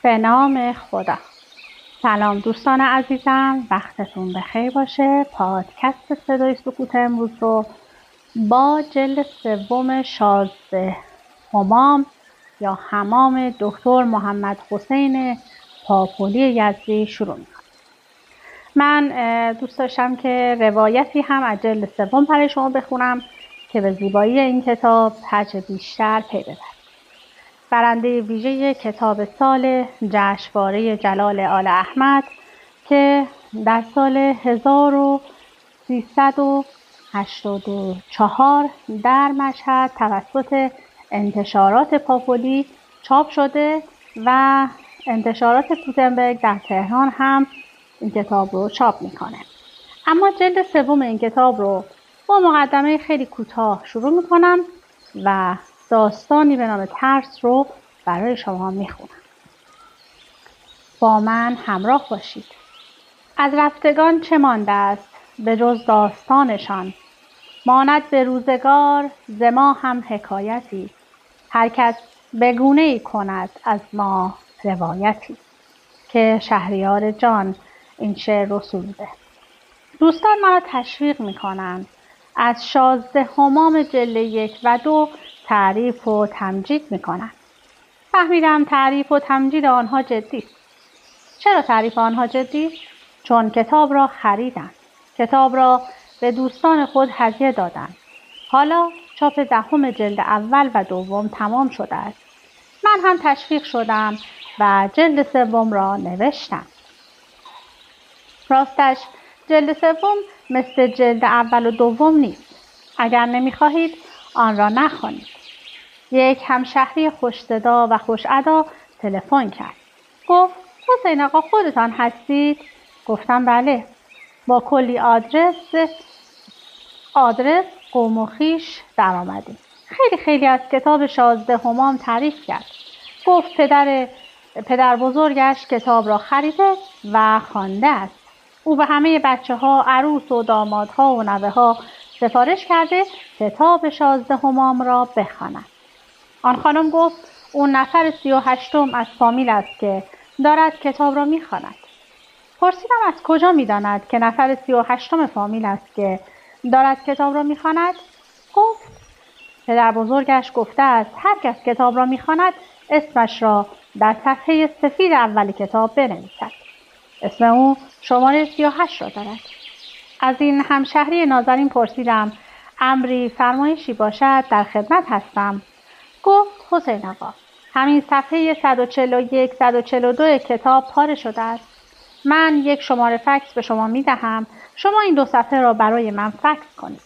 به نام خدا. سلام دوستان عزیزم، وقتتون بخیر باشه. پادکست صدای سکوت امروز رو با جلد سوم شازده همام یا حمام دکتر محمد حسین پاپولی یزدی شروع میکنم. من دوست داشتم که روایتی هم از جلد سوم برای شما بخونم که به زیبایی این کتاب هرچه بیشتر پی ببرید. برنده ویژه کتاب سال جشنواره جلال آل احمد که در سال 1384 در مشهد توسط انتشارات پاپولی چاپ شده و انتشارات گوتنبرگ در تهران هم این کتاب رو چاپ میکنه. اما جلد سوم این کتاب رو با مقدمه خیلی کوتاه شروع میکنم و داستانی به نام ترس رو برای شما میخونم. با من همراه باشید. از رفتگان چه مانده است به جز داستانشان؟ ماند به روزگار ز ما هم حکایتی، هر کس بگونه‌ای کند از ما روایتی. که شهریار جان این شعر رو سروده. دوستان مرا تشویق میکنند از شازده همام جلد 1 و 2 تعریف و تمجید میکنند. فهمیدم تعریف و تمجید آنها جدی است. چرا تعریف آنها جدی است؟ چون کتاب را خریدند. کتاب را به دوستان خود هدیه دادند. حالا چاپ 10 جلد اول و دوم تمام شده است. من هم تشویق شدم و جلد سوم را نوشتم. راستش جلد سوم مثل جلد اول و دوم نیست. اگر نمیخواهید آن را نخوانید. یک همشهری خوش صدا و خوش ادا تلفن کرد. گفت حسین آقا خودتان هستید؟ گفتم بله. با کلی آدرس قوم و خویش در آمدیم. خیلی از کتاب شازده همام تعریف کرد. گفت پدر بزرگش کتاب را خریده و خوانده است. او به همه بچه ها، عروس و دامادها و نوه ها سفارش کرده کتاب شازده همام را بخوانند. آن خانم گفت اون نفر 38 از فامیل است که دارد کتاب را میخواند. پرسیدم از کجا میداند که نفر 38 فامیل است که دارد کتاب را میخواند؟ گفت پدر بزرگش گفته است هر کس کتاب را میخواند اسمش را در صفحه سفید اول کتاب بنویسد. اسم او شماره 38 را دارد. از این همشهری نازنین پرسیدم امری فرمایشی باشد در خدمت هستم. گفت حسین آقا همین صفحه 141 142 کتاب پاره شده است. من یک شماره فکس به شما میدهم. شما این 2 صفحه را برای من فکس کنید.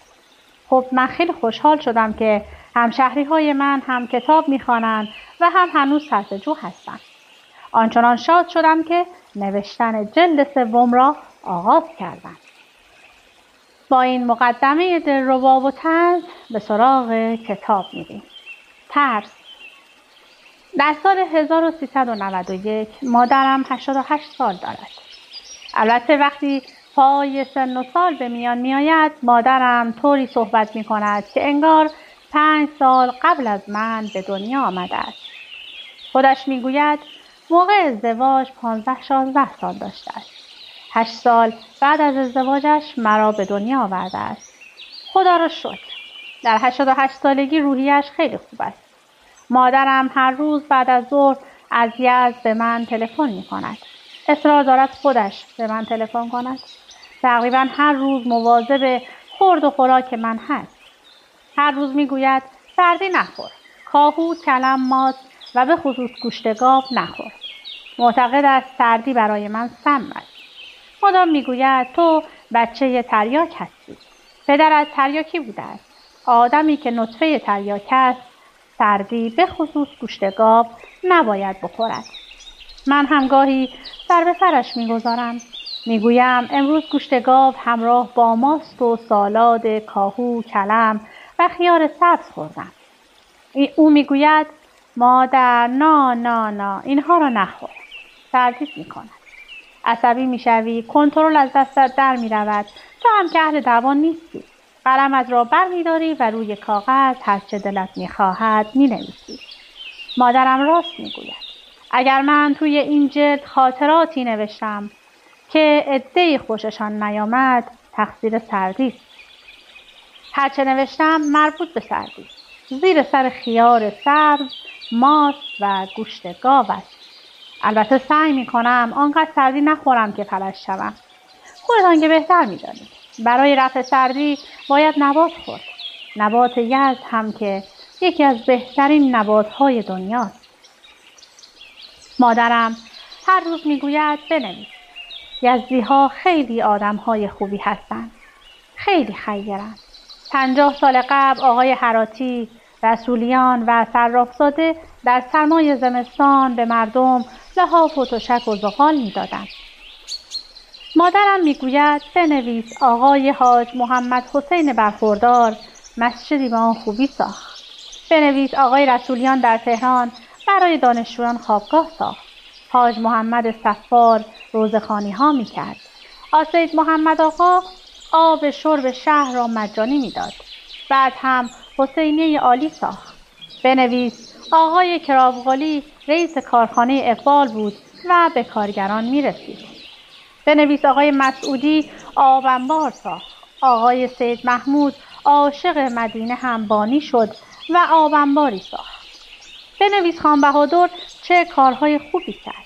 خب من خیلی خوشحال شدم که همشهری های من هم کتاب میخوانند و هم هنوز صرفه‌جو هستند. آنچنان شاد شدم که نوشتن جلد سوم را آغاز کردم. با این مقدمه دلربا و طنز به سراغ کتاب میریم. ترس. در سال 1391 مادرم 88 سال دارد. البته وقتی پای سن و سال به میان میآید مادرم طوری صحبت می کند که انگار 5 سال قبل از من به دنیا آمده است. خودش می گوید موقع ازدواج 15-16 سال داشته است. 8 سال بعد از ازدواجش مرا به دنیا آورده است. خدا را شکر. در 88 سالگی روحیش خیلی خوب است. مادرم هر روز بعد از ظهر از یزد به من تلفن می کند. اصرار دارد خودش به من تلفن کند. تقریبا هر روز مواظب خورد و خوراک من هست. هر روز می گوید سردی نخور. کاهو، کلم، ماست و به خصوص گوشت گاو نخور. معتقد است سردی برای من سم است. مدام می گوید تو بچه تریاک هستی. پدرت تریاکی بوده است. آدمی که نطفه تریاک است سردی به خصوص گوشت گاو نباید بخورد. من هم گاهی سر به سرش میگذارم. میگویم امروز گوشت گاو همراه با ماست و سالاد کاهو، کلم و خیار سبز خوردم. او میگوید مادر نه اینها را نخور. سردیت میکند. عصبی میشوی، کنترل از دستت در میرود. تو هم که اهل دوان نیستی. قلمت را بر میداری و روی کاغذ هر چه دلت میخواهد مینویسی. مادرم راست میگوید. اگر من توی این جلد خاطراتی نوشتم که عده‌ای خوششان نیامد، تقصیر سعدی است. هرچه نوشتم مربوط به سعدی، زیر سر خیار سبز، ماست و گوشت گاو است. البته سعی میکنم آنقدر سردی نخورم که فلج شوم. خودتان که بهتر میدانید برای رفع سردی باید نبات خورد. نبات یزد هم که یکی از بهترین نباتهای دنیاست. مادرم هر روز میگوید بنویس. یزدی‌ها خیلی آدم‌های خوبی هستند. خیلی خیرند. 50 سال قبل آقای هراتی، رسولیان و صرافزاده در سرمای زمستان به مردم لحاف و تشک و زغال می‌دادند. مادرم میگوید بنویس آقای حاج محمد حسین برخوردار مسجدی به آن خوبی ساخت. بنویس آقای رسولیان در تهران برای دانشجویان خوابگاه ساخت. حاج محمد صفار روزخوانی‌ها میکرد. سید محمد آقا آب شرب شهر را مجانی میداد. بعد هم حسینیه عالی ساخت. بنویس آقای کراوغالی رئیس کارخانه اقبال بود و به کارگران میرسید. بنویس آقای مسعودی آب انبار ساخت. آقای سید محمود عاشق مدینه هم بانی شد و آب انباری ساخت. بنویس خان بهادر چه کارهای خوبی کرد.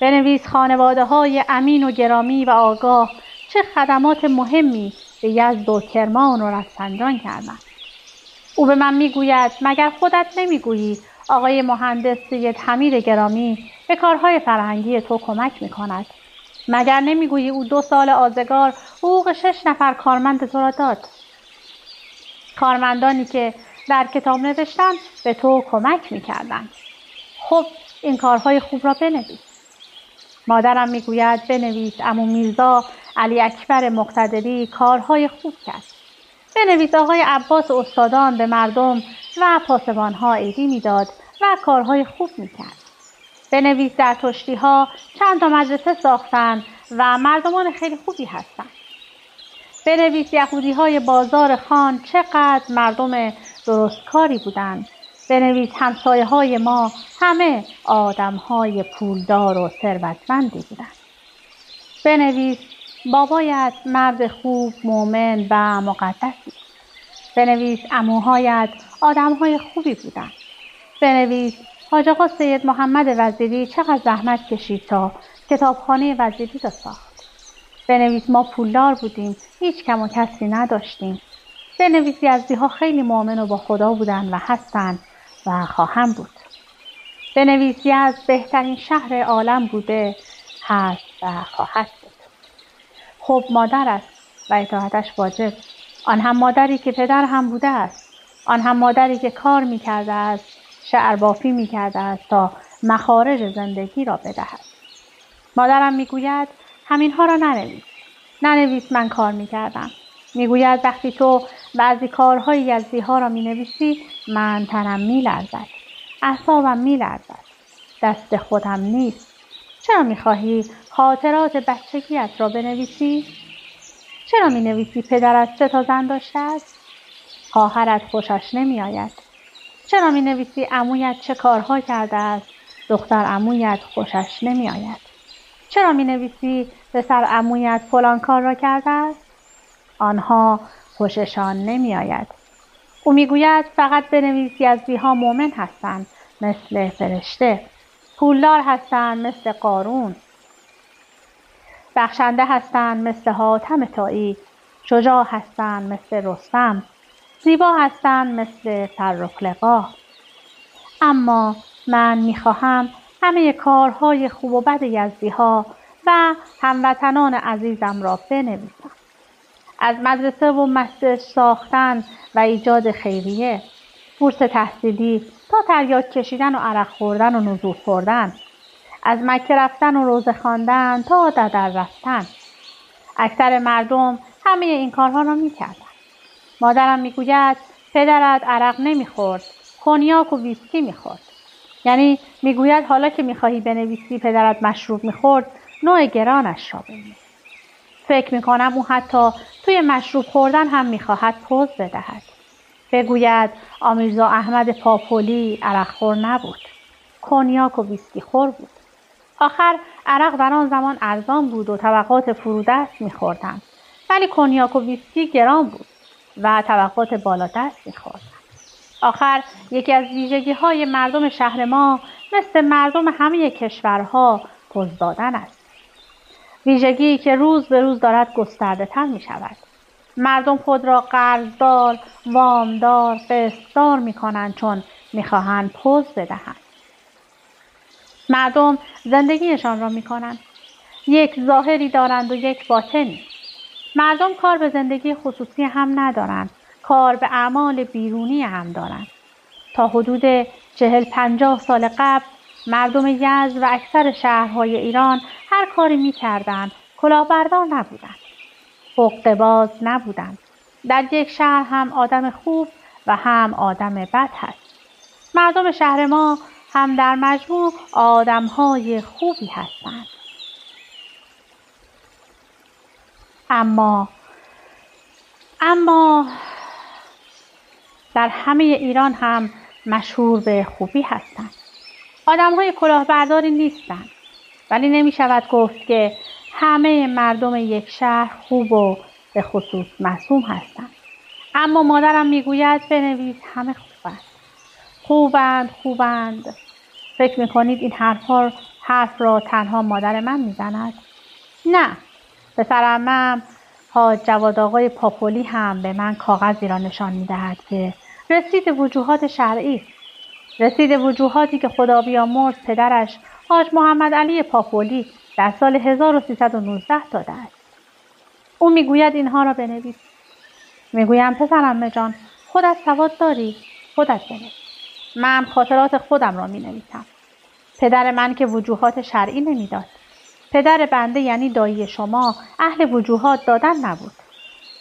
بنویس خانواده‌های امین و گرامی و آگاه چه خدمات مهمی به یزد و کرمان و رفسنجان کردند. او به من میگوید مگر خودت نمیگویی آقای مهندس سید حمید گرامی به کارهای فرهنگی تو کمک میکند؟ مگر نمیگویی او 2 سال آزگار حقوق 6 نفر کارمند تو را داد؟ کارمندانی که در کتاب نوشتن به تو کمک میکردند. خب این کارهای خوب را بنویس. مادرم میگوید بنویس عمو میرزا علی اکبر مقتدری کارهای خوب کرد. بنویس آقای عباس استادان به مردم و پاسبانها عیدی میداد و کارهای خوب میکرد. بنویس در تشتی‌ها چند تا مدرسه ساختن و مردمان خیلی خوبی هستند. بنویس یهودی‌های بازار خان چقدر مردم درستکاری بودند. بنویس همسایه‌های ما همه آدم‌های پولدار و ثروتمندی بودند. بنویس بابایت مرد خوب، مؤمن و مقدسی. بنویس عموهایت آدم‌های خوبی بودند. بنویس حاج آقا سید محمد وزیری چقدر زحمت کشید تا کتابخانه وزیری را ساخت. بنویس ما پولدار بودیم، هیچ کم و کسری نداشتیم. بنویس یزدی‌ها خیلی مؤمن و با خدا بودند و هستند و خواهند بود. بنویس یزد بهترین شهر عالم بوده، هست و خواهد بود. خب مادر است و اطاعتش واجب. آن هم مادری که پدر هم بوده است. آن هم مادری که کار می‌کرده است، شعر بافی می‌کرده است تا مخارج زندگی را بدهد. مادرم میگوید همینها را ننویس من کار می‌کردم. میگوید وقتی تو بعضی کارهای یزدی‌ها را می‌نویسی من تنم می‌لرزد، اعصابم می‌لرزد، دست خودم نیست. چرا می‌خواهی خاطرات بچگیت را بنویسی؟ چرا می‌نویسی پدرت 3 تا زن داشته است؟ خواهرت خوشش نمی‌آید. چرا می‌نویسی عمویت چه کارها کرده است؟ دختر عمویت خوشش نمی‌آید. چرا می‌نویسی پسر عمویت فلان کار را کرده است؟ آنها خوششان نمی‌آید. او میگوید فقط بنویس یزدی‌ها مؤمن هستند مثل فرشته، پولدار هستند مثل قارون، بخشنده هستند مثل حاتم طایی، شجاع هستند مثل رستم، زیبا هستند مثل فرخ لقا. اما من میخواهم همه کارهای خوب و بد یزدی‌ها و هموطنان عزیزم را بنویسم. از مدرسه و مسجد ساختن و ایجاد خیریه، بورس تحصیلی تا تریاک کشیدن و عرق خوردن و نزول خوردن، از مکه رفتن و روزه خواندن تا ددر رفتن. اکثر مردم همه این کارها را میکردن. مادرم میگوید پدرت عرق نمیخورد، کنیاک و ویسکی میخورد. یعنی میگوید حالا که میخواهی بنویسی پدرت مشروب میخورد، نوع گرانش را بنویس. فکر میکنم او حتی توی مشروب خوردن هم میخواهد پوز بدهد. بگوید آمیرزا احمد پاپولی عرقخور نبود. کنیاک و ویسکی خور بود. آخر عرق در آن زمان ارزان بود و طبقات فرودست می‌خوردند، ولی کنیاک و ویسکی گران بود و طبقات بالادست می‌خوردند. آخر یکی از ویژگی‌های مردم شهر ما مثل مردم همه کشورها پوز دادن است. ویژگی که روز به روز دارد گسترده‌تر می‌شود. مردم خود را قرضدار، وامدار، قسطدار می‌کنند چون می‌خواهند پوز بدهند. مردم زندگیشان را می‌کنند. یک ظاهری دارند و یک باطنی. مردم کار به زندگی خصوصی هم ندارند، کار به اعمال بیرونی هم دارند. تا حدود 40-50 سال قبل مردم یزد و اکثر شهرهای ایران هر کاری می‌کردند، کلاهبردار نبودند، حقه‌باز نبودند. در یک شهر هم آدم خوب و هم آدم بد هست. مردم شهر ما هم در مجموع آدم‌های خوبی هستند. اما در همه ایران هم مشهور به خوبی هستند. آدم‌های کلاهبرداری نیستند، ولی نمی شود گفت که همه مردم یک شهر خوب و به خصوص معصوم هستند. اما مادرم میگوید بنویس همه خوبند. فکر میکنید این حرف را تنها مادر من میزند؟ نه، پسرعمه‌ام حاج جواد آقای پاپولی هم به من کاغذی را نشان میدهد که رسید وجوهات شرعی است. رسید وجوهاتی که خدا بیامرز پدرش حاج محمد علی پاپولی در سال 1319 داده است. او میگوید اینها را بنویس. میگویم پسرعمه جان، خودت سواد داری؟ خودت بنویس. من خاطرات خودم را مینویسم. پدر من که وجوهات شرعی نمیداد. پدر بنده یعنی دایی شما اهل وجوهات دادن نبود.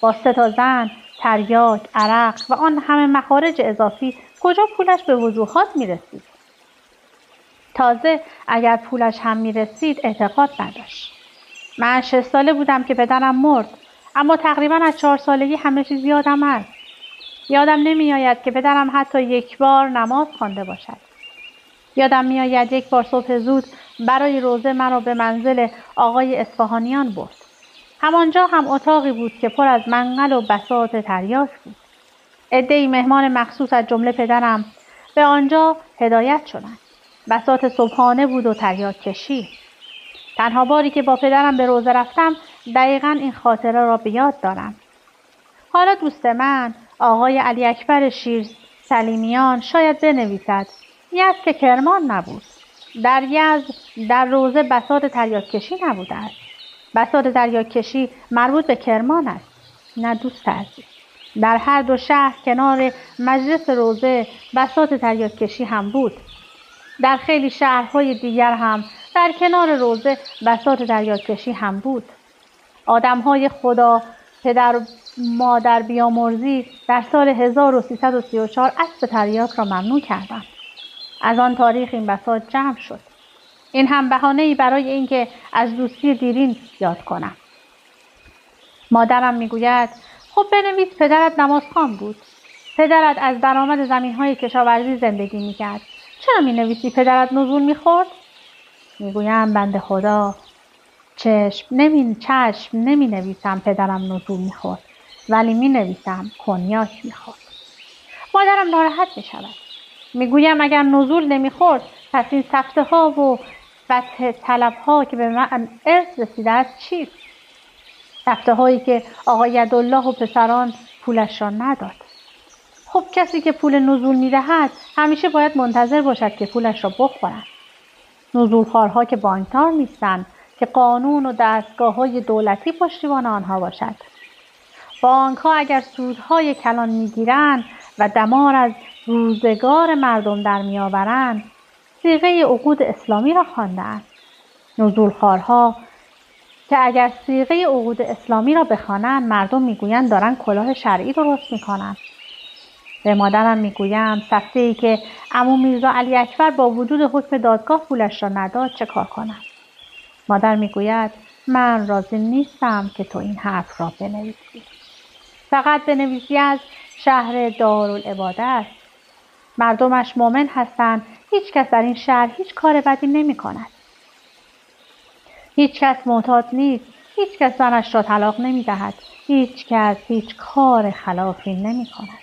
با 3 زن، تریاک، عرق و آن همه مخارج اضافی کجا پولش به وجوهات میرسید؟ تازه اگر پولش هم میرسید اعتقاد نداشت. من 6 ساله بودم که پدرم مرد، اما تقریبا از 4 سالگی همه چیز یادم است. یادم نمیآید که پدرم حتی یک بار نماز خوانده باشد. یادم میآید یک بار صبح زود برای روزه مرا به منزل آقای اصفهانیان برد. همانجا هم اتاقی بود که پر از منقل و بساط تریاک بود. عده‌ای مهمان مخصوص از جمله پدرم به آنجا هدایت شدند. بساط صبحانه بود و تریاک کشی. تنها باری که با پدرم به روزه رفتم دقیقاً این خاطره را به یاد دارم. حالا دوست من آقای علی اکبر شیر سلیمیان شاید بنویسد یزد که کرمان نبود. در یزد در روزه بساط تریاک کشی نبوده است. بساط تریاک کشی مربوط به کرمان است. نه دوست عزیز، در هر 2 شهر کنار مجلس روزه بساط تریاک کشی هم بود. در خیلی شهرهای دیگر هم در کنار روزه بساط تریاک کشی هم بود. آدمهای خدا پدر مادر بیامرزی در سال 1334 اسب تریاک را ممنوع کردند. از آن تاریخ این بساط جمع شد. این هم بهانه‌ای برای اینکه از دوستی دیرین یاد کنم. مادرم میگوید خب بنویس پدرت نمازخوان بود. پدرت از درآمد زمین‌های کشاورزی زندگی میکرد. چرا مینویسی پدرت نزول میخورد؟ میگویم بنده خدا چشم نمی نویسم پدرم نزول میخورد، ولی می نویسم کنیاک میخورد. مادرم ناراحت میشود. میگویم اگر نزول نمیخورد پس این سفته ها و فتح طلب ها که به من ارث رسیده است چیست؟ سفته هایی که آقای یدالله و پسران پولش را نداد. خب کسی که پول نزول میدهد همیشه باید منتظر باشد که پولش را بخورند. نزولخوارها که بانکدار نیستند که قانون و دستگاه‌های دولتی پشتیبان آنها باشد. بانک‌ها اگر سودهای کلان می‌گیرند و دمار از روزگار مردم در می‌آورند، صیغه عقود اسلامی را خوانده‌اند. نزولخوارها که اگر صیغه عقود اسلامی را بخوانند، مردم می‌گویند دارند کلاه شرعی درست می‌کنند. به مادرم میگویم سفته‌ای که عمو میرزا علی اکبر با وجود حکم دادگاه پولش را نداد چه کار کنم؟ مادر میگوید من راضی نیستم که تو این حرف را بنویسی. فقط بنویسی از شهر دارالعباده است. مردمش مؤمن هستند، هیچ کس در این شهر هیچ کار بدی نمی کند. هیچ کس معتاد نیست. هیچ کس زنش را طلاق نمی دهد. هیچ کس هیچ کار خلافی نمی کند.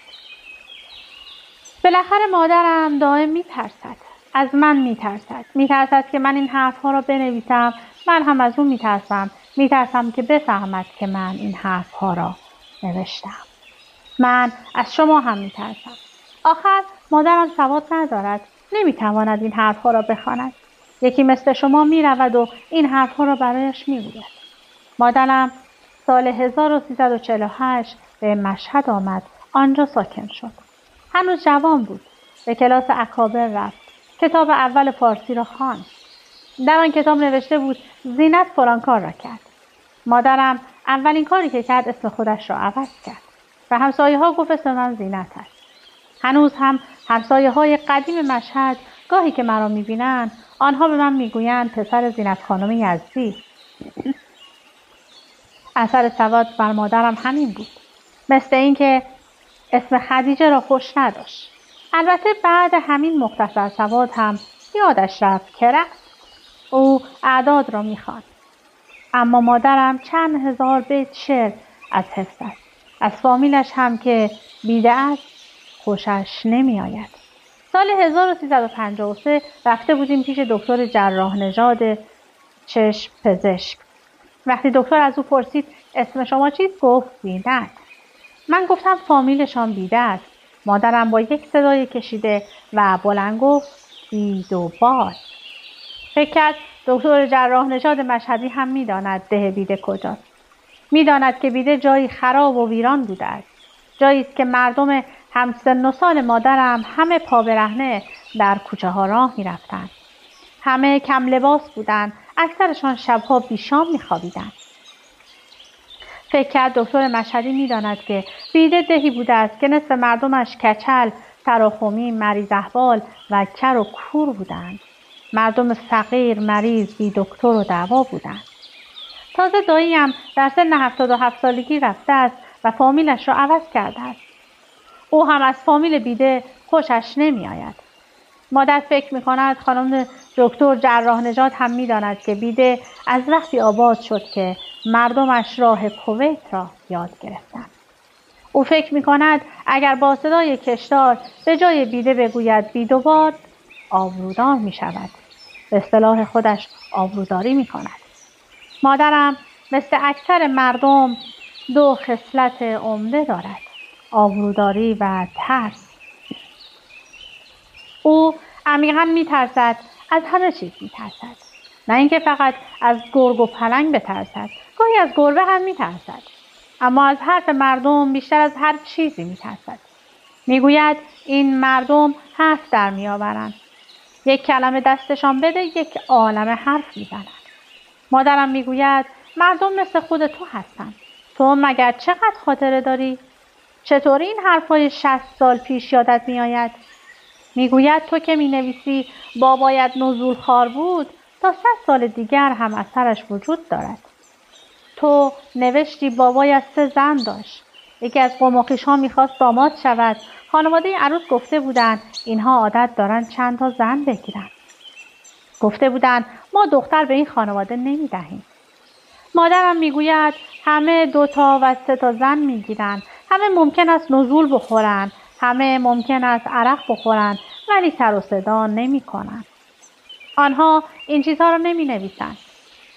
بالاخره مادرم دائم می ترسد. از من می ترسد. می ترسد که من این حرفها را بنویسم. من هم از اون می ترسم. می ترسم که بفهمد که من این حرفها را نوشتم. من از شما هم می ترسم. آخر مادرم سواد ندارد. نمی تواند این حرفها را بخواند. یکی مثل شما می رود و این حرفها را برایش می گوید. مادرم سال 1348 به مشهد آمد. آنجا ساکن شد. هنوز جوان بود. به کلاس اکابر رفت. کتاب اول فارسی را خواند. در آن کتاب نوشته بود زینت فلان کار را کرد. مادرم اولین کاری که کرد اسم خودش را عوض کرد. و همسایه ها گفت اسم من زینت است. هنوز هم همسایه های قدیم مشهد گاهی که مرا می‌بینند آنها به من میگویند پسر زینت خانم یزدی. اثر سواد بر مادرم همین بود. مثل اینکه اسم خدیجه را خوش نداشت. البته بعد همین مختصر سواد هم یادش رفت که رفت. او اعداد را می‌خواند. اما مادرم چند هزار بیت شعر از حفظ است. از فامیلش هم که بیده است خوشش نمی آید. سال 1353 رفته بودیم پیش دکتر جراح نژاد چشم پزشک. وقتی دکتر از او پرسید اسم شما چیست گفت زینت. من گفتم فامیلشان بیده است. مادرم با یک صدای کشیده و بلند گفت بیدوباد. فکر کرد دکتر جراح نژاد مشهدی هم می‌داند ده بیده کجاست. می‌داند که بیده جایی خراب و ویران بوده است. جایی است که مردم همسن و سال مادرم همه پا برهنه در کوچه ها راه می‌رفتند. همه کم لباس بودند. اکثرشان شبها بیشام می‌خوابیدند. فکر کرد دکتر مشهدی می‌داند که بیده دهی بوده است که نصف مردمش کچل، تراخمی، مریض احوال و کر و کور بودند. مردم فقیر، مریض، بی دکتر و دعوا بودند. تازه داییم در سن 77 سالگی رفته است و فامیلش را عوض کرده است. او هم از فامیل بیده خوشش نمی آید. مادر فکر می کند خانم دکتر جراح نژاد هم می داند که بیده از وقتی آباد شد که مردمش راه کویت را یاد گرفتند. او فکر می کند اگر با صدای کشدار به جای بیده بگوید بیدوباد آبرودار می شود. به اصطلاح خودش آبروداری می کند. مادرم مثل اکثر مردم دو خصلت عمده دارد. آبروداری و ترس. او عمیقاً می ترسد. از همه چیز می ترسد. نه اینکه فقط از گرگ و پلنگ بترسد. گاهی از گربه هم می ترسد. اما از حرف مردم بیشتر از هر چیزی می ترسد. می گوید این مردم حرف در می آورند. یک کلمه دستشان بده یک عالمه حرف می زنند. مادرم می گوید مردم مثل خود تو هستند. تو مگر چقدر خاطره داری؟ چطوری این حرفای 60 سال پیش یادت می آید؟ می گوید تو که می نویسی بابایت نزول خوار بود تا 100 سال دیگر هم اثرش وجود دارد. تو نوشتی بابایت 3 زن داشت. یکی از قوم و خویش‌ها می‌خواست داماد شود. خانواده عروس گفته بودند اینها عادت دارن چند تا زن بگیرن. گفته بودند ما دختر به این خانواده نمی‌دهیم. مادرم میگوید همه 2 تا و 3 تا زن میگیرن. همه ممکن است نزول بخورن. همه ممکن است عرق بخورن ولی سر و صدا نمی‌کنن. آنها این چیزها را نمی‌نویسند.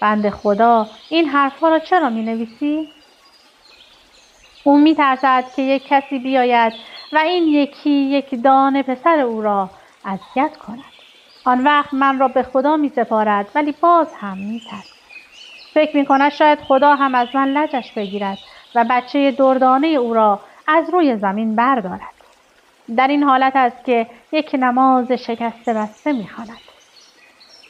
بنده خدا این حرفها را چرا می‌نویسی؟ او می‌ترسد که یک کسی بیاید و این یک دانه پسر او را اذیت کند. آن وقت من را به خدا می‌سپارد ولی باز هم می‌ترسد. فکر می‌کند شاید خدا هم از من لجش بگیرد و بچه دردانه او را از روی زمین بردارد. در این حالت است که یک نماز شکسته بسته می‌خواند.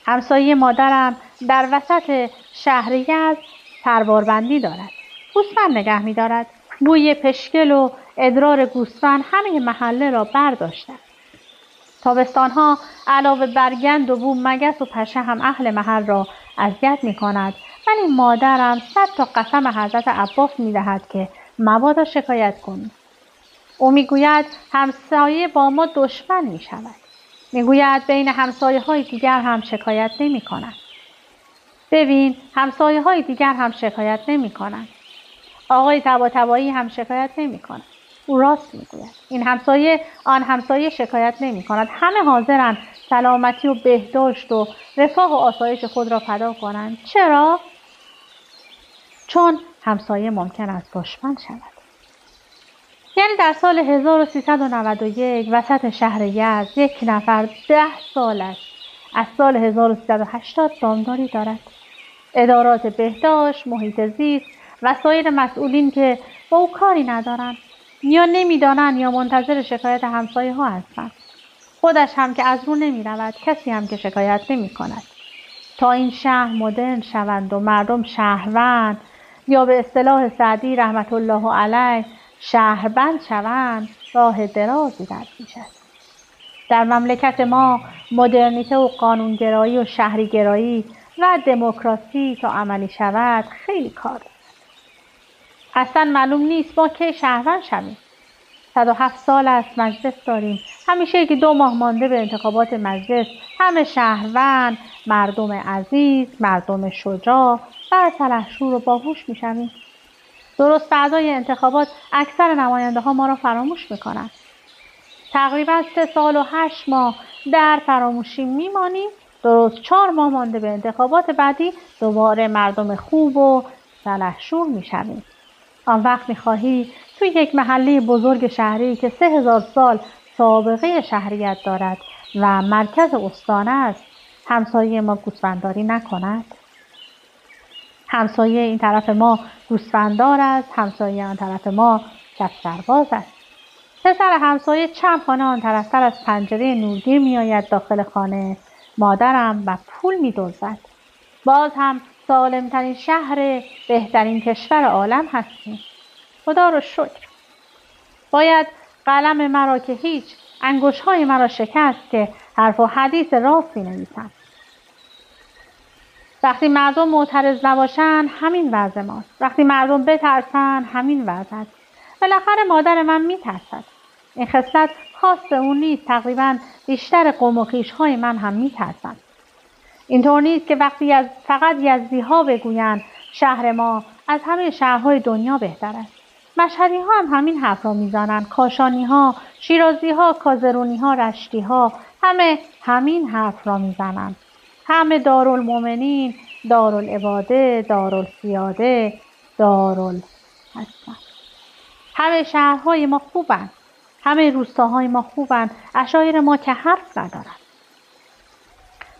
همسایه مادرم در وسط شهر یزد سرباربندی دارد. گوسفند نگه می‌دارد. بوی پشکل و ادرار گوسفند همه محله را برداشته. تابستانها علاوه بر گند و بو مگس و پشه هم اهل محل را اذیت می‌کند. ولی مادرم 100 تا قسم حضرت عباس می‌دهد که مبادا شکایت کنی. او می‌گوید همسایه با ما دشمن می‌شود. میگوید بین همسایه‌های دیگر هم شکایت نمی‌کنند. ببین همسایه‌های دیگر هم شکایت نمی‌کنند. آقای طباطبایی هم شکایت نمی‌کند. او راست میگوید. این همسایه آن همسایه شکایت نمی‌کند. همه حاضرند سلامتی و بهداشت و رفاه و آسایش خود را فدا کنند. چرا؟ چون همسایه ممکن است دشمن شود. یعنی در سال 1391 وسط شهر یزد یک نفر 10 سال است از سال 1380 دامداری دارد. ادارات بهداشت، محیط زیست و سایر مسئولین که با او کاری ندارند یا نمیدانند یا منتظر شکایت همسایه ها هستند. خودش هم که از رو نمی رود، کسی هم که شکایت نمی کند. تا این شهر مدرن شوند و مردم شهروند یا به اصطلاح سعدی رحمت الله علیه شهربند شوند راه درازی در پیش است. در مملکت ما مدرنیته و قانونگرایی و شهریگرایی و دموکراسی تا عملی شود خیلی کار دارد. اصلا معلوم نیست ما کی شهروند شویم. 107 سال است مجلس داریم. همیشه که 2 ماه مانده به انتخابات مجلس همه شهروند، مردم عزیز، مردم شجاع و سلحشور و باهوش میشویم. درست بعدای انتخابات اکثر نماینده ها ما را فراموش میکنند. تقریبا 3 سال و 8 ماه در فراموشی میمانیم. درست 4 ماه مانده به انتخابات بعدی دوباره مردم خوب و سلحشور میشویم. آن وقت میخواهی توی یک محله بزرگ شهری که 3000 سال سابقه شهریت دارد و مرکز استان است همسایه ما گوسفندداری نکند؟ همسایه این طرف ما گوسفنددار است، همسایه آن طرف ما کف سرباز است. پسر همسایه چند خانه آن طرفتر از پنجره نورگیر میآید داخل خانه. مادرم و پول می‌دزدد. باز هم سالمترین شهر بهترین کشور عالم هستیم. خدا رو شکر. باید قلم مرا که هیچ انگشت‌های مرا شکست که حرف و حدیث راستی نویسم. وقتی مردم معترض نباشن همین وضع ماست. وقتی مردم بترسن همین وضع است. بالاخره مادر من میترسد. این خصلت خاص اون نیست. تقریبا بیشتر قوم و خویش‌های من هم میترسند. اینطور نیست که وقتی فقط یزدی‌ها بگویند شهر ما از همه شهرهای دنیا بهتر است. مشهدی‌ها هم همین حرف را میزنند. کاشانی‌ها، شیرازی‌ها، کازرونی‌ها، رشتی‌ها همه همین حرف را میزنند. همه دارالمومنین، دارالعباده، دارالسیاده، هستند. همه شهرهای ما خوبند. همه روستاهای ما خوبند. عشایر ما که حرف ندارند.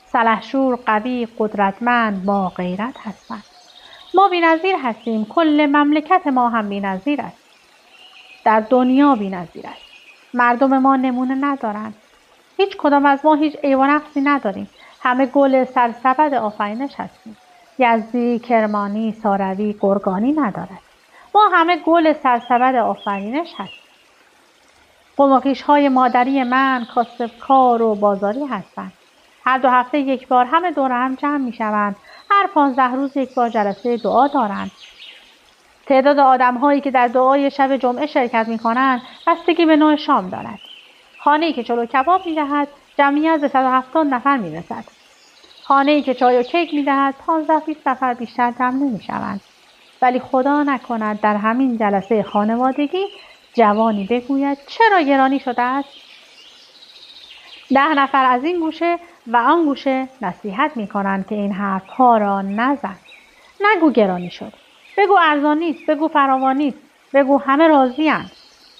سلحشور قوی، قدرتمند، با غیرت هستند. ما بی‌نظیر هستیم. کل مملکت ما هم بی‌نظیر است. در دنیا بی‌نظیر است. مردم ما نمونه ندارند. هیچ کدام از ما هیچ عیب و نقصی نداریم. همه گل سرسبد آفرینش هستیم. یزدی، کرمانی، ساروی، گرگانی ندارد. ما همه گل سرسبد آفرینش هستیم. قوم و خویش‌های مادری من کاسبکار و بازاری هستند. هر 2 هفته یک بار همه دور هم جمع می‌شوند. هر 15 روز یک بار جلسه دعا دارند. تعداد آدم‌هایی که در دعای شب جمعه شرکت می‌کنند بستگی به نوع شام دارد. خانه‌ای که چلو کباب می‌دهد جمعیت به 170 نفر می‌رسد. خانه‌ای که چای و کیک می‌دهد 15-20 نفر بیشتر جمع نمی‌شوند. ولی خدا نکند در همین جلسه خانوادگی جوانی بگوید چرا گرانی شده است؟ 10 نفر از این گوشه و آن گوشه نصیحت می‌کنند که این حرف‌ها را نزن. نگو گرانی شد. بگو ارزان نیست. بگو فراوان نیست. بگو همه راضی‌اند.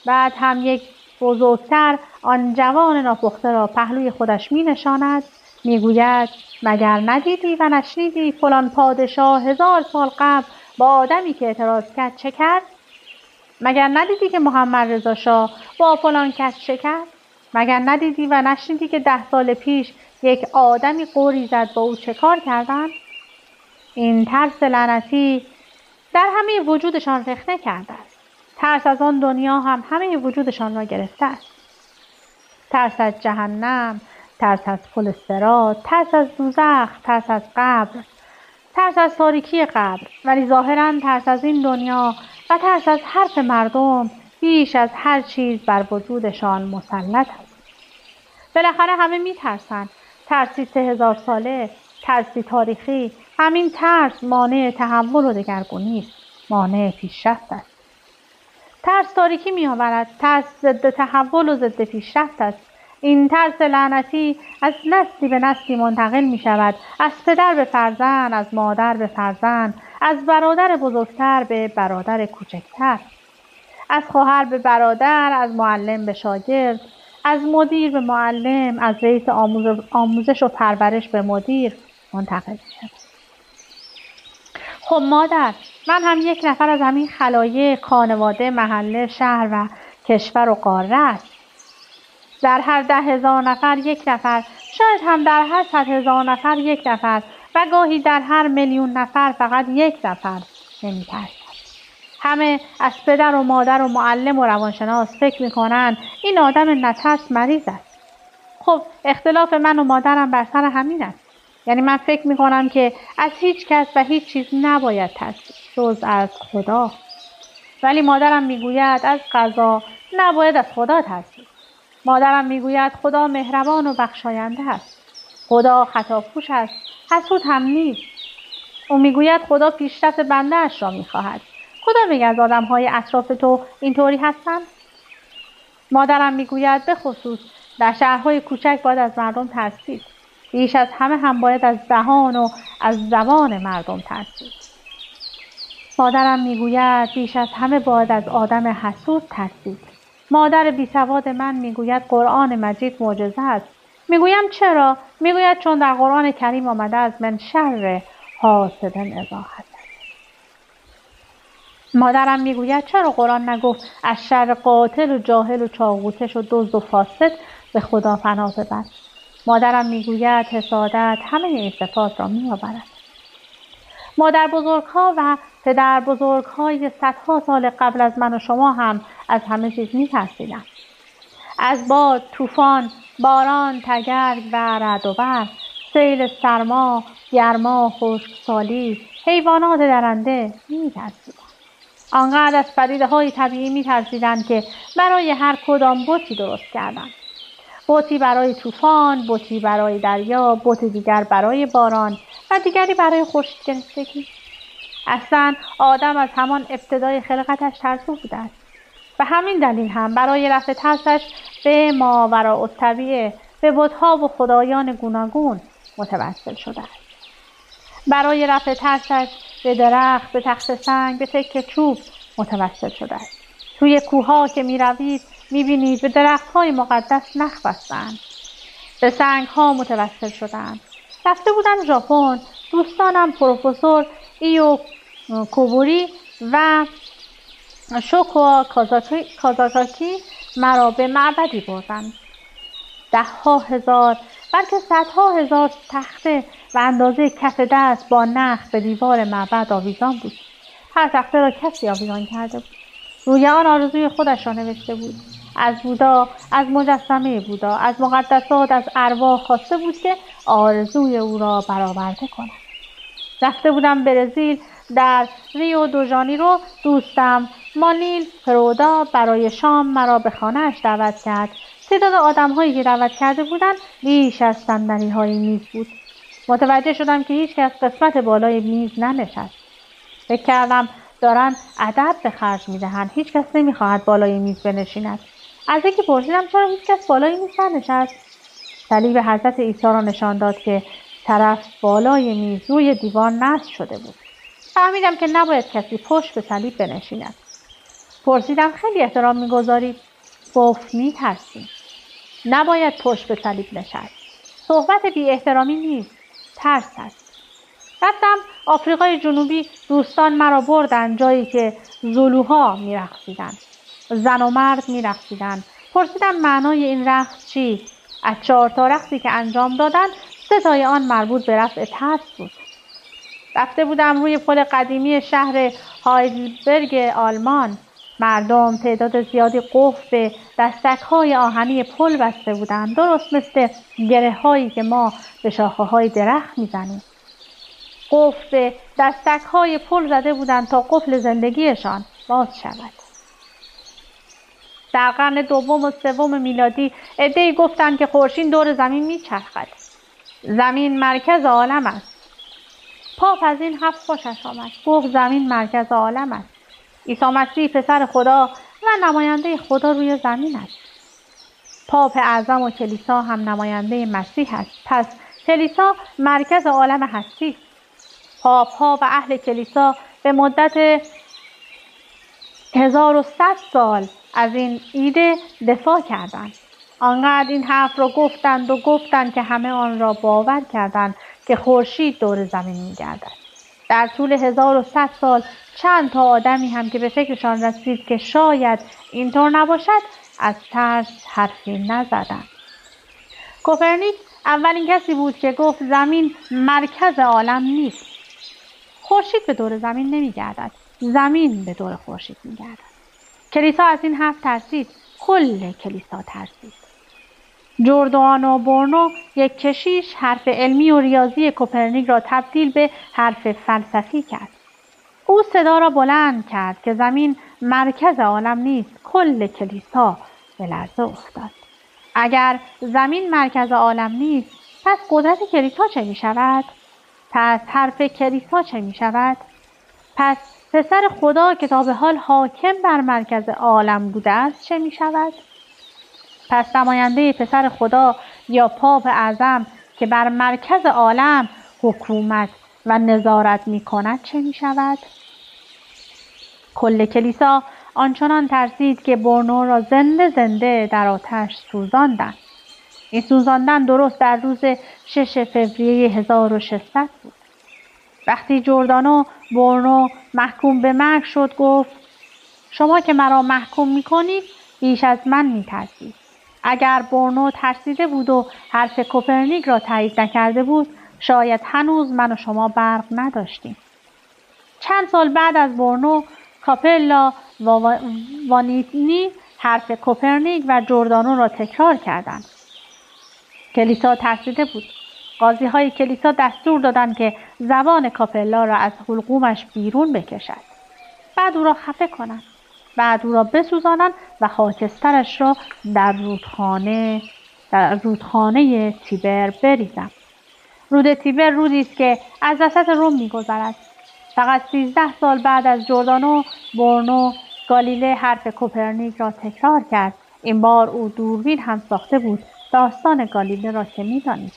بعد هم یک بزرگتر آن جوان ناپخته را پهلوی خودش می‌نشاند. میگوید مگر ندیدی و نشنیدی فلان پادشاه 1000 سال قبل با آدمی که اعتراض کرد چه کرد؟ مگر ندیدی که محمد رضا شاه با فلان کس چه کرد؟ مگر ندیدی و نشنیدی که 10 سال پیش یک آدمی قوری زد با او چه کار کردند؟ این ترس لعنتی در همه وجودشان رخنه کرده است. ترس از آن دنیا هم همه وجودشان را گرفته است. ترس از جهنم، ترس از پل صراط، ترس از دوزخ، ترس از قبر، ترس از تاریکی قبر، ولی ظاهراً ترس از این دنیا و ترس از حرف مردم بیش از هر چیز بر وجودشان مسلط است. بالاخره همه میترسن. ترسی 3000 ساله، ترسی تاریخی. همین ترس مانع تحول و دگرگونی است، مانع پیشرفت است. ترس تاریکی میآورد، ترس ضد تحول و ضد پیشرفت است. این ترس لعنتی از نسلی به نسلی منتقل می شود، از پدر به فرزند، از مادر به فرزند، از برادر بزرگتر به برادر کوچکتر، از خواهر به برادر، از معلم به شاگرد، از مدیر به معلم، از رئیس آموزش و پرورش به مدیر منتقل می شود. خب مادر، من هم یک نفر از همین خلایق، خانواده، محله، شهر و کشور و قاره است. در هر 10,000 نفر یک نفر، شاید هم در هر 100,000 نفر یک نفر و گاهی در هر میلیون نفر فقط یک نفر نمی‌ترسد. همه از پدر و مادر و معلم و روانشناس فکر می‌کنند این آدم نترس مریض است. خب اختلاف من و مادرم بر سر همین است. یعنی من فکر می‌کنم که از هیچ کس و هیچ چیز نباید ترسید جز از خدا. ولی مادرم میگوید از قضا نباید از خدا ترسید. مادرم میگوید خدا مهربان و بخشاینده است. خدا خطاپوش است، حسود هم نیست. او میگوید خدا پیشرفت بنده اش را میخواهد. کدام یک از آدم‌های اطراف تو اینطوری هستند؟ مادرم میگوید به خصوص در شهرهای کوچک باید از مردم ترسید. بیش از همه هم باید از دهان و از زبان مردم ترسید. مادرم میگوید بیش از همه باید از آدم حسود ترسید. مادر بیسواد من میگوید قرآن مجید معجزه است. میگویم چرا؟ میگوید چون در قرآن کریم آمده از من شر حاسد اذا حسد. مادرم میگوید چرا قرآن نگفت از شر قاتل و جاهل و چاقوتش و دزد و فاسد به خدا پناه ببر. مادرم میگوید حسادت همه این صفات را میآورد. مادر بزرگها و پدر بزرگهای صدها سال قبل از من و شما هم از همه چیز می‌ترسیدند. از باد، طوفان، باران، تگرگ و رعد و برق، سیل سرما، گرما، خشکسالی، حیوانات درنده می‌ترسیدند. آنقدر از پدیده‌های طبیعی می‌ترسیدند که برای هر کدام بتی درست کردند. بتی برای طوفان، بتی برای دریا، بت دیگر برای باران و دیگری برای خورشید گرفتگی. اصلا آدم از همان ابتدای خلقتش ترسو بوده است. و همین دلیل هم برای رفع ترسش به ماوراء الطبیعه، به بت‌ها و خدایان گوناگون متوسل شده است. برای رفع ترسش به درخت، به تخت سنگ، به تکه چوب متوسل شده است. توی کوه‌ها که می‌روید می‌بینید به درخت‌های مقدس نخ بسته‌اند. به سنگ‌ها متوسل شده‌اند. رفته بودم ژاپن، دوستانم پروفسور ایو کوبوری و شوکو کازاکاکی مرا به معبدی بردند. 10,000 بلکه 100,000 تخته و اندازه کف دست با نخ به دیوار معبد آویزان بود. هر تخته را کسی آویزان کرده بود. روی آن آرزوی خودش را نوشته بود. از بودا، از مجسمه بودا، از مقدسات، از ارواح خواسته بود که آرزوی او را برآورده کند. رفته بودم برزیل، در ریو دو ژانیرو دوستم مانیل پرودا برای شام مرا به خانه‌اش دعوت کرد. تعداد آدم‌هایی که دعوت کرده بودند بیش از صندلی‌های میز بود. متوجه شدم که هیچ کس قسمت بالای میز ننشست. فکر کردم دارن ادب به خرج می‌دهند. هیچ کس نمی‌خواهد بالای میز بنشیند. از یکی پرسیدم چرا هیچ کس بالای میز ننشست؟ صلیب حضرت عیسی را نشان داد که طرف بالای میز روی دیوار نصب شده بود. فهمیدم که نباید کسی پشت به صلیب بنشیند. پرسیدم خیلی احترام می‌گذارید؟ گفت می‌ترسیم. نباید پشت به صلیب نشست. صحبت بی احترامی نیست، ترس است. رفتم آفریقای جنوبی، دوستان مرا بردند جایی که زولوها می‌رقصیدند. زن و مرد می‌رقصیدند. پرسیدم معنای این رقص چیست؟ از 4 تا رقصی که انجام دادند 3 تای آن مربوط به رفع ترس بود. رفته بودم روی پل قدیمی شهر هایدلبرگ آلمان. مردم تعداد زیادی قفل به دستک‌های آهنی پل بسته بودند، درست مثل گره‌هایی که ما به شاخه‌های درخت می‌زنیم. قفل به دستک‌های پل زده بودند تا قفل زندگیشان باز شود. در قرن دوم و سوم میلادی عده‌ای گفتند که خورشید دور زمین میچرخد. زمین مرکز عالم است. پاپ از این حرف خوشش آمد. گفت زمین مرکز عالم است. عیسی مسیح پسر خدا و نماینده خدا روی زمین است. پاپ اعظم و کلیسا هم نماینده مسیح است. پس کلیسا مرکز عالم هستی است. پاپ ها و اهل کلیسا به مدت 1100 سال از این ایده دفاع کردند. آنقدر این حرف را گفتند که همه آن را باور کردند که خورشید دور زمین می‌گردد. در طول 1100 سال چند تا آدمی هم که به فکرشان رسید که شاید اینطور نباشد از ترس حرفی نزدند. کوپرنیک اولین کسی بود که گفت زمین مرکز عالم نیست. خورشید به دور زمین نمی‌گردد. زمین به دور خورشید می‌گردد. کلیسا از این حرف ترسید. کل کلیسا ترسید. جوردانو برونو یک کشیش حرف علمی و ریاضی کوپرنیک را تبدیل به حرف فلسفی کرد. او صدا را بلند کرد که زمین مرکز عالم نیست. کل کلیسا به لرزه افتاد. اگر زمین مرکز عالم نیست، پس قدرت کلیسا چه می شود؟ پس حرف کلیسا چه می شود؟ پس پسر خدا که تا به حال حاکم بر مرکز عالم بوده است چه می شود؟ پس نماینده پسر خدا یا پاپ اعظم که بر مرکز عالم حکومت و نظارت می کند چه می شود؟ کل کلیسا آنچنان ترسید که برونو را زنده در آتش سوزاندند. این سوزاندن درست در روز 6 فوریه 1600 بود. وقتی جوردانو برونو محکوم به مرگ شد گفت شما که مرا محکوم می‌کنید بیش از من می‌ترسید. اگر برونو ترسیده بود و حرف کوپرنیک را تایید نکرده بود شاید هنوز من و شما برق نداشتیم. چند سال بعد از برونو کاپلا و وانیتنی حرف کوپرنیک و جوردانو را تکرار کردند. کلیسا ترسیده بود. قاضی های کلیسا دستور دادند که زبان کاپلا را از حلقومش بیرون بکشد. بعد او را خفه کنند. بعد او را بسوزانند و خاکسترش را در رودخانه تیبر بریزند. رود تیبر رودی است که از وسط روم می‌گذرد. فقط 13 سال بعد از جوردانو برونو گالیله حرف کوپرنیک را تکرار کرد. این بار او دوربین هم ساخته بود. داستان گالیله را که می‌دانید.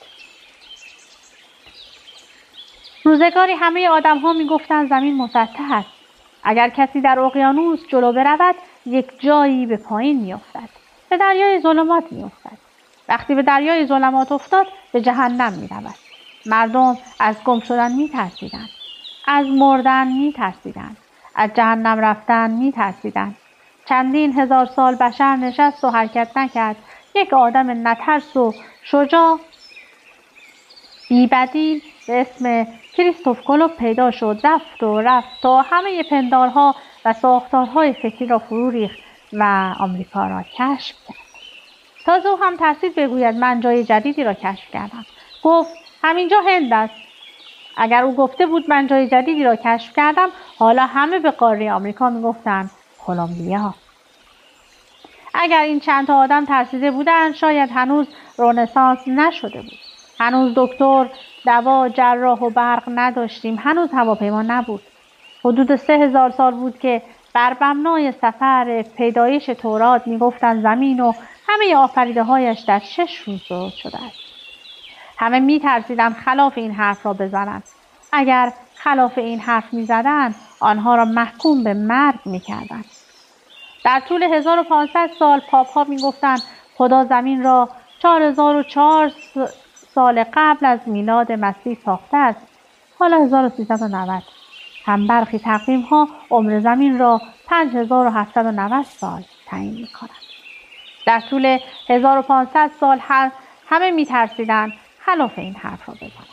روزگاری همه آدم‌ها می‌گفتند زمین مسطح است. اگر کسی در اقیانوس جلو برود یک جایی به پایین می‌افتد. به دریای ظلمات می‌افتد. وقتی به دریای ظلمات افتاد به جهنم می‌رود. مردم از گم شدن می‌ترسیدند. از مردن می‌ترسیدند. از جهنم رفتن می‌ترسیدند. چندین هزار سال بشر نشست و حرکت نکرد. یک آدم نترس و شجاع بی‌بدیل به اسم کریستوف کولومب پیدا شد. رفت تا همه پندارها و ساختارهای فکری را فرو ریخت و آمریکا را کشف کرد. تازه او هم ترسید بگوید من جای جدیدی را کشف کردم. گفت همینجا هند است. اگر او گفته بود من جای جدیدی را کشف کردم حالا همه به قاره آمریکا میگفتند کلمبیا. اگر این چند تا آدم ترسیده بودند شاید هنوز رنسانس نشده بود. هنوز دکتر، دوا، جراح و برق نداشتیم. هنوز هواپیما نبود. حدود 3000 سال بود که بر مبنای سفر پیدایش تورات میگفتند زمین و همه آفریده هایش در 6 روز درست شده است. همه میترسیدند خلاف این حرف را بزنند. اگر خلاف این حرف میزدند آنها را محکوم به مرگ میکردند. در طول 1500 سال پاپ ها میگفتند خدا زمین را 4004 سال قبل از میلاد مسیح ساخته است. حالا 1390. هم برخی تقویم ها عمر زمین را 5790 سال تعیین میکنند. در طول 1500 سال همه میترسیدند خلاف این حرف را بزنند.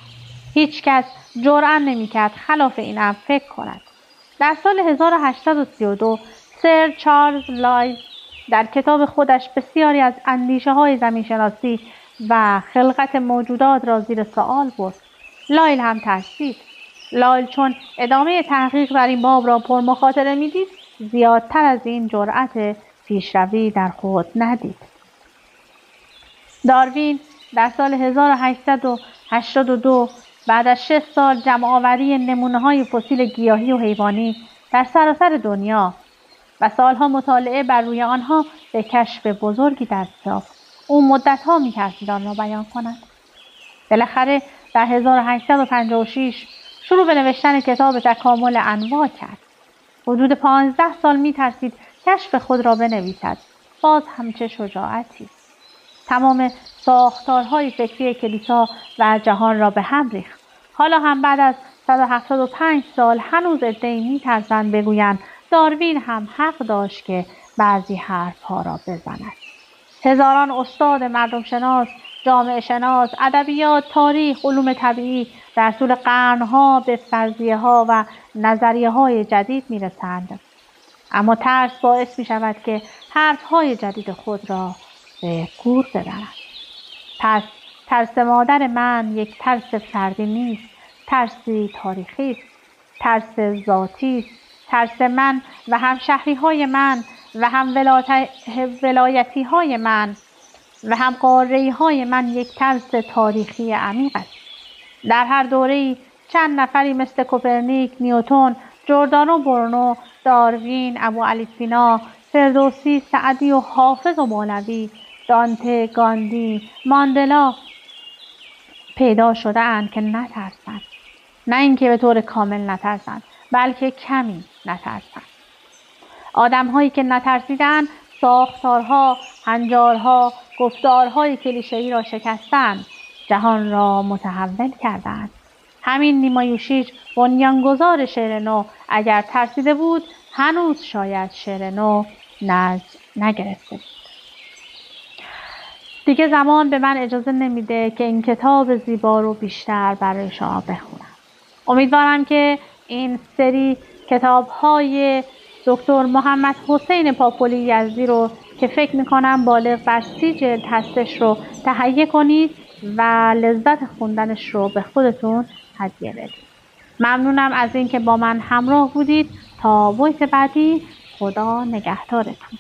هیچ کس جرأت نمیکرد خلاف این امر فکر کند. در سال 1832 سر چارلز لایل در کتاب خودش بسیاری از اندیشه های زمینشناسی و خلقت موجودات را زیر سوال برد. لایل هم ترسید. لایل چون ادامه تحقیق در این باب را پر مخاطره میدید زیادتر از این جرأت پیشروی در خود ندید. داروین در سال 1882 بعد از 6 سال جمع‌آوری نمونه‌های فسیل گیاهی و حیوانی در سراسر دنیا و سالها مطالعه بر روی آنها به کشف بزرگی دست یافت. او مدت‌ها می‌ترسید آن را بیان کند. بالاخره در 1856 شروع به نوشتن کتاب تکامل انواع کرد. حدود 15 سال می‌ترسید کشف خود را بنویسد. باز هم چه شجاعتی! تمام ساختارهای فکری کلیسا و جهان را به هم ریخت. حالا هم بعد از 175 سال هنوز عده‌ای می‌ترسند بگویند داروین هم حق داشت که بعضی حرف‌ها را بزند. هزاران استاد مردم شناس، جامعه شناس، ادبیات، تاریخ، علوم طبیعی در طول قرن‌ها به فرضیه‌ها و نظریه‌های جدید می‌رسند. اما ترس باعث می‌شود که حرف‌های جدید خود را به گور ببرند. پس ترس مادر من یک ترس فردی نیست، ترسی تاریخی است، ترس ذاتی است. ترس من و همشهری‌های من و هم ولایتی‌های من و هم قاره‌های من یک ترس تاریخی عمیق است. در هر دوره‌ای چند نفری مثل کوپرنیک، نیوتن، جردانو برونو، داروین، ابوعلی سینا، فردوسی، سعدی و حافظ و مولوی، دانته، گاندی، ماندلا پیدا شده اند که نترسند. نه اینکه به طور کامل نترسند، بلکه کمی نترسند. آدم‌هایی که نترسیدند ساختارها، هنجارها، گفتارهای کلیشه‌ای را شکستند، جهان را متحول کردند. همین نیمایوشیج بنیانگذار شعر نو اگر ترسیده بود هنوز شاید شعر نو نزد نگرفته بود. دیگه زمان به من اجازه نمیده که این کتاب زیبا رو بیشتر برای شما بخونم. امیدوارم که این سری کتاب‌های دکتر محمد حسین پاپولی یزدی رو که فکر میکنم بالغ بر 30 جلد هستش رو تهیه کنید و لذت خوندنش رو به خودتون هدیه بدید. ممنونم از اینکه با من همراه بودید. تا وقت بعدی، خدا نگهدارتون.